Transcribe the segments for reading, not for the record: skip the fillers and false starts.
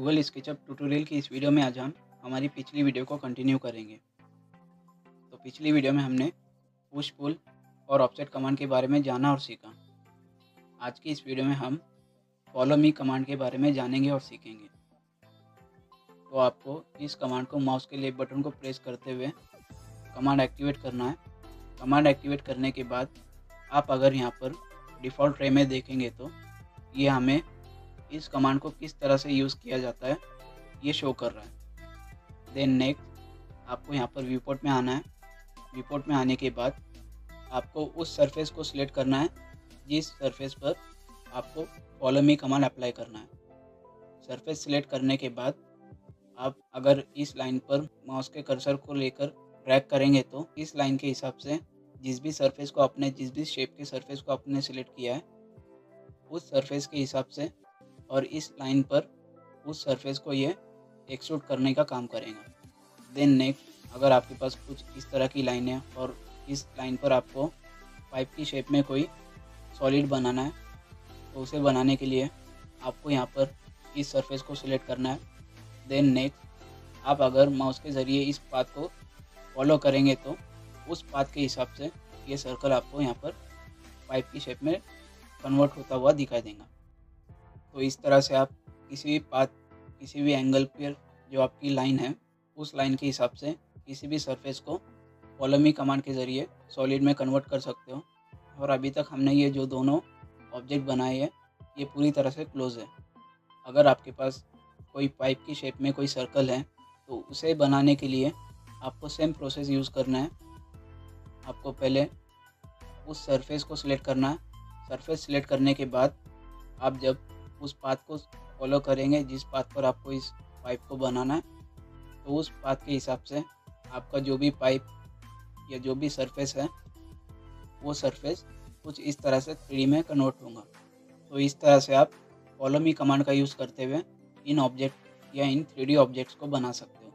Google SketchUp tutorial की इस video में आज हम हमारी पिछली वीडियो को कंटिन्यू करेंगे। तो पिछली वीडियो में हमने पुश पुल और ऑफसेट कमांड के बारे में जाना और सीखा। आज की इस वीडियो में हम फॉलो मी कमांड के बारे में जानेंगे और सीखेंगे। तो आपको इस कमांड को माउस के लेफ्ट बटन को प्रेस करते हुए कमांड एक्टिवेट करना है। कमांड एक्टिवेट करने के बाद आप अगर यहाँ पर डिफ़ॉल्ट ट्रे में देखेंगे तो ये हमें इस कमांड को किस तरह से यूज़ किया जाता है ये शो कर रहा है। देन नेक्स्ट आपको यहाँ पर व्यू पोर्ट में आना है। व्यू पोर्ट में आने के बाद आपको उस सरफेस को सिलेक्ट करना है जिस सरफेस पर आपको फॉलो मी कमांड अप्लाई करना है। सरफेस सिलेक्ट करने के बाद आप अगर इस लाइन पर माउस के कर्सर को लेकर ड्रैग करेंगे तो इस लाइन के हिसाब से जिस भी शेप के सरफेस को आपने सिलेक्ट किया है उस सरफेस के हिसाब से और इस लाइन पर उस सरफेस को ये एक्सट्रूड करने का काम करेगा। देन नेक्स्ट अगर आपके पास कुछ इस तरह की लाइन है और इस लाइन पर आपको पाइप की शेप में कोई सॉलिड बनाना है तो उसे बनाने के लिए आपको यहाँ पर इस सरफेस को सिलेक्ट करना है। देन नेक्स्ट आप अगर माउस के ज़रिए इस पाथ को फॉलो करेंगे तो उस पाथ के हिसाब से ये सर्कल आपको यहाँ पर पाइप की शेप में कन्वर्ट होता हुआ दिखाई देगा। तो इस तरह से आप किसी भी पाथ किसी भी एंगल पर जो आपकी लाइन है उस लाइन के हिसाब से किसी भी सरफेस को फॉलो मी कमांड के ज़रिए सॉलिड में कन्वर्ट कर सकते हो। और अभी तक हमने ये जो दोनों ऑब्जेक्ट बनाए हैं ये पूरी तरह से क्लोज है। अगर आपके पास कोई पाइप की शेप में कोई सर्कल है तो उसे बनाने के लिए आपको सेम प्रोसेस यूज़ करना है। आपको पहले उस सरफेस को सिलेक्ट करना है। सरफेस सिलेक्ट करने के बाद आप जब उस पाथ को फॉलो करेंगे जिस पाथ पर आपको इस पाइप को बनाना है तो उस पाथ के हिसाब से आपका जो भी पाइप या जो भी सरफेस है वो सरफेस कुछ इस तरह से 3D में कन्वर्ट होगा। तो इस तरह से आप फॉलो मी कमांड का यूज़ करते हुए इन ऑब्जेक्ट या इन 3D ऑब्जेक्ट्स को बना सकते हो।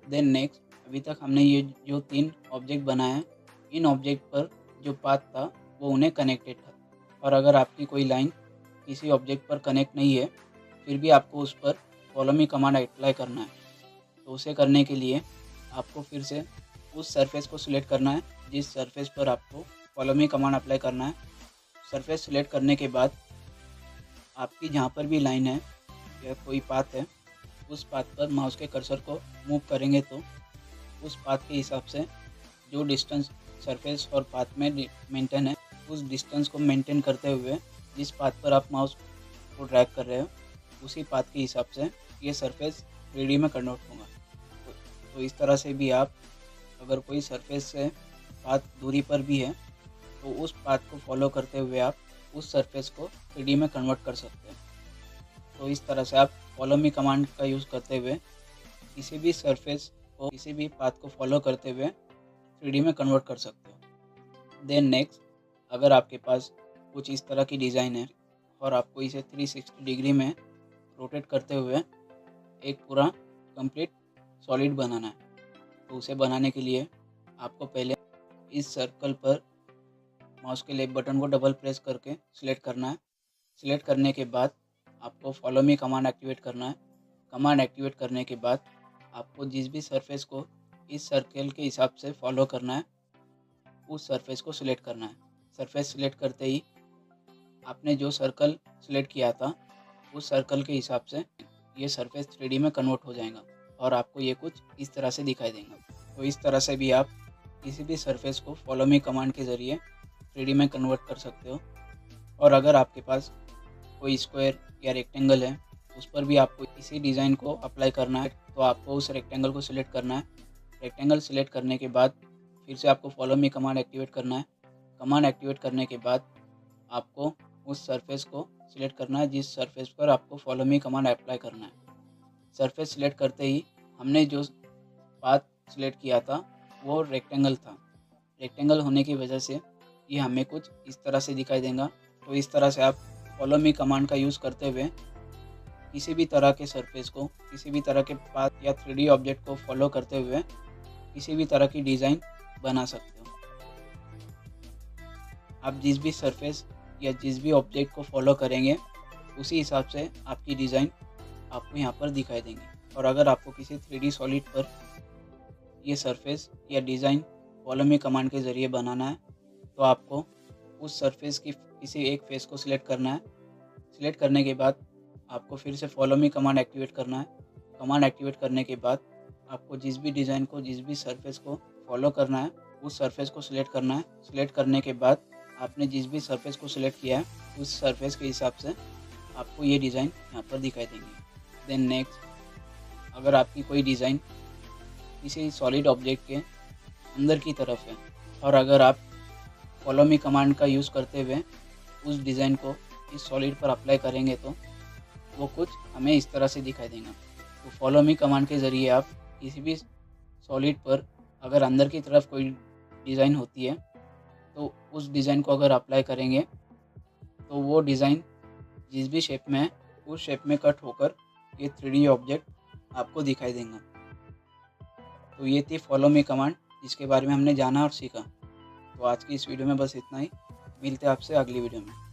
देन नेक्स्ट अभी तक हमने ये जो 3 ऑब्जेक्ट बनाए हैं इन ऑब्जेक्ट पर जो पाथ था वो उन्हें कनेक्टेड था। और अगर आपकी कोई लाइन किसी ऑब्जेक्ट पर कनेक्ट नहीं है फिर भी आपको उस पर फॉलो मी कमांड अप्लाई करना है तो उसे करने के लिए आपको फिर से उस सरफेस को सिलेक्ट करना है जिस सरफेस पर आपको फॉलो मी कमांड अप्लाई करना है। सरफेस सिलेक्ट करने के बाद आपकी जहाँ पर भी लाइन है या कोई पाथ है उस पाथ पर माउस के कर्सर को मूव करेंगे तो उस पाथ के हिसाब से जो डिस्टेंस सरफेस और पाथ में मेंटेन है उस डिस्टेंस को मेंटेन करते हुए जिस पाथ पर आप माउस को ड्रैग कर रहे हो उसी पाथ के हिसाब से ये सरफेस 3D में कन्वर्ट होगा। तो इस तरह से भी आप अगर कोई सरफेस से पाथ दूरी पर भी है तो उस पाथ को फॉलो करते हुए आप उस सरफेस को 3D में कन्वर्ट कर सकते हैं। तो इस तरह से आप फॉलो मी कमांड का यूज़ करते हुए किसी भी सरफेस को किसी भी पाथ को फॉलो करते हुए 3D में कन्वर्ट कर सकते हो। देन नेक्स्ट अगर आपके पास कुछ इस तरह की डिज़ाइन है और आपको इसे 360 डिग्री में रोटेट करते हुए एक पूरा कंप्लीट सॉलिड बनाना है तो उसे बनाने के लिए आपको पहले इस सर्कल पर माउस के लेफ्ट बटन को डबल प्रेस करके सिलेक्ट करना है। सिलेक्ट करने के बाद आपको फॉलो मी कमांड एक्टिवेट करना है। कमांड एक्टिवेट करने के बाद आपको जिस भी सरफेस को इस सर्कल के हिसाब से फॉलो करना है उस सरफेस को सिलेक्ट करना है। सरफेस सिलेक्ट करते ही आपने जो सर्कल सिलेक्ट किया था उस सर्कल के हिसाब से ये सरफेस 3D में कन्वर्ट हो जाएगा और आपको ये कुछ इस तरह से दिखाई देगा। तो इस तरह से भी आप किसी भी सरफेस को फॉलो मी कमांड के ज़रिए 3D में कन्वर्ट कर सकते हो। और अगर आपके पास कोई स्क्वायर या रेक्टेंगल है उस पर भी आपको इसी डिज़ाइन को अप्लाई करना है तो आपको उस रेक्टेंगल को सिलेक्ट करना है। रेक्टेंगल सिलेक्ट करने के बाद फिर से आपको फॉलो मी कमांड एक्टिवेट करना है। कमांड एक्टिवेट करने के बाद आपको उस सरफेस को सिलेक्ट करना है जिस सरफेस पर आपको फॉलो मी कमांड अप्लाई करना है। सरफेस सिलेक्ट करते ही हमने जो पाथ सिलेक्ट किया था वो रेक्टेंगल था। रेक्टेंगल होने की वजह से ये हमें कुछ इस तरह से दिखाई देगा। तो इस तरह से आप फॉलो मी कमांड का यूज़ करते हुए किसी भी तरह के सरफेस को किसी भी तरह के पाथ या 3D ऑब्जेक्ट को फॉलो करते हुए किसी भी तरह की डिज़ाइन बना सकते हो। आप जिस भी सरफेस या जिस भी ऑब्जेक्ट को फॉलो करेंगे उसी हिसाब से आपकी डिज़ाइन आपको यहाँ पर दिखाई देंगे। और अगर आपको किसी 3D सॉलिड पर ये सरफेस या डिज़ाइन फॉलो मी कमांड के ज़रिए बनाना है, तो आपको उस सरफेस की किसी एक फेस को सिलेक्ट करना है। सिलेक्ट करने के बाद आपको फिर से फॉलो मी कमांड एक्टिवेट करना है। कमांड एक्टिवेट करने के बाद आपको जिस भी डिज़ाइन को, जिस भी सरफेस को फॉलो करना है, उस सरफेस को सिलेक्ट करना है। सिलेक्ट करने के बाद आपने जिस भी सरफेस को सिलेक्ट किया है, उस सरफेस के हिसाब से आपको ये डिज़ाइन यहाँ पर दिखाई देंगे। देन नेक्स्ट, अगर आपकी कोई डिज़ाइन किसी सॉलिड ऑब्जेक्ट के अंदर की तरफ है और अगर आप फॉलो मी कमांड का यूज़ करते हुए उस डिज़ाइन को इस सॉलिड पर अप्लाई करेंगे तो वो कुछ हमें इस तरह से दिखाई देगा। तो फॉलो मी कमांड के ज़रिए आप किसी भी सॉलिड पर अगर अंदर की तरफ कोई डिज़ाइन होती है तो उस डिज़ाइन को अगर अप्लाई करेंगे तो वो डिज़ाइन जिस भी शेप में है उस शेप में कट होकर ये 3D ऑब्जेक्ट आपको दिखाई देगा। तो ये थी फॉलो मी कमांड, जिसके बारे में हमने जाना और सीखा। तो आज की इस वीडियो में बस इतना ही। मिलते हैं आपसे अगली वीडियो में।